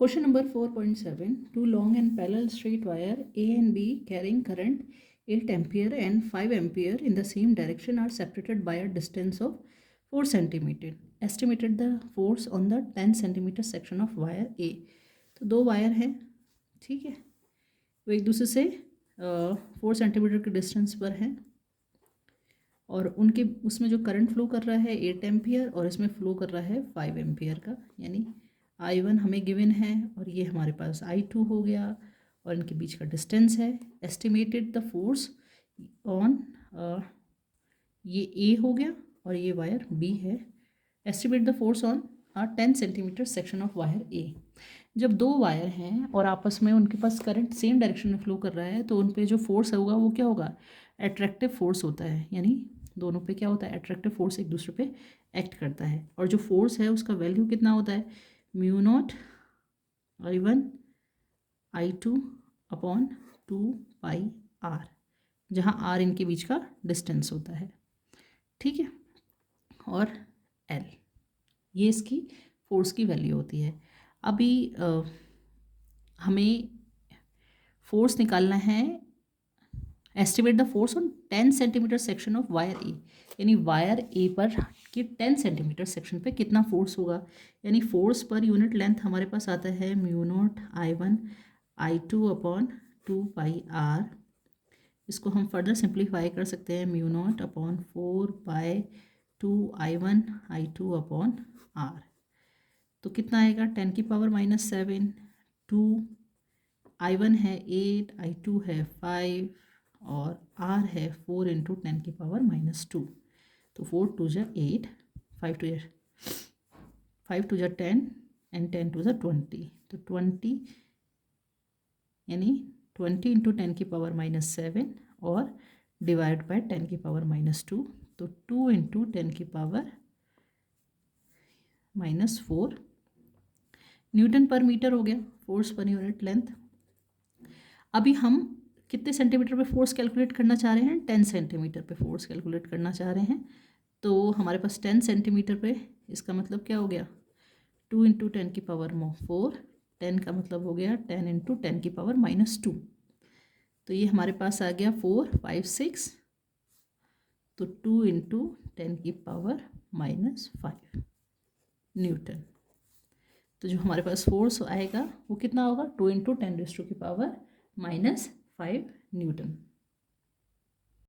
Question number 4.7. Two long and parallel straight wire A and B carrying current 8 ampere and 5 ampere in the same direction are separated by a distance of 4 centimeter. Estimated the force on the 10 centimeter section of wire A. तो दो wire हैं, ठीक है, वो एक दूसरे से 4 centimetre के डिस्टेंस पर हैं और उनके उसमें जो करंट फ्लो कर रहा है 8 एम्पियर और इसमें फ्लो कर रहा है 5 एम्पियर का, यानी I1 हमें गिवन है और ये हमारे पास I2 हो गया और इनके बीच का डिस्टेंस है. एस्टिमेटेड द फोर्स ऑन, ये A हो गया और ये वायर B है. Estimate the force on 10 centimetre section of wire A. जब दो वायर हैं और आपस में उनके पास करंट सेम डायरेक्शन में फ्लो कर रहा है तो उन पे जो फोर्स होगा वो क्या होगा, अट्रैक्टिव फोर्स होता है, यानी दोनों पे क्या होता है, अट्रैक्टिव फोर्स एक दूसरे पे एक्ट करता है. और जो फोर्स है उसका वैल्यू कितना होता है, mu naught I1 I2 upon 2πr, जहाँ r इनके बीच का डिस्टेंस होता है, ठीक है. और L, ये इसकी फोर्स की वैल्यू होती है. अभी हमें फोर्स निकालना है. Estimate the force on 10 centimetre section of wire A, यानी वायर ए पर कि 10 सेंटीमीटर सेक्शन पे कितना फोर्स होगा, यानी फोर्स पर यूनिट लेंथ हमारे पास आता है mu naught I1 I2 upon 2πr. इसको हम फर्दर सिंप्लीफाई कर सकते हैं, mu naught upon 4/2 I1 I2 upon r. तो कितना आएगा, 10 की पावर -7, 2 I1 है 8, I2 है 5 और r है 4 इंटू 10 की पावर -2. तो 4 2 जा 8, 5 2 जा 10 एंड 10 2 जा 20. तो 20 यानी 20 इंटू 10 की पावर -7 और डिवाइड बाय 10 की पावर -2. तो 2 इंटू 10 की पावर -4 न्यूटन पर मीटर हो गया फोर्स पर यूनिट लेंथ. अभी हम कितने सेंटीमीटर पे फोर्स कैलकुलेट करना चाह रहे हैं, 10 सेंटीमीटर पे फोर्स कैलकुलेट करना चाह रहे हैं. तो हमारे पास 10 सेंटीमीटर पे, इसका मतलब क्या हो गया, 2 इंटू 10 की पावर 4, 10 का मतलब हो गया 10 इंटू 10 की पावर -2. तो ये हमारे पास आ गया 4 5 6, तो 2 इंटू 10 की पावर -5 न्यूटन. तो जो हमारे पास फोर्स आएगा वो कितना होगा, 2 इंटू 10 की पावर -5 न्यूटन.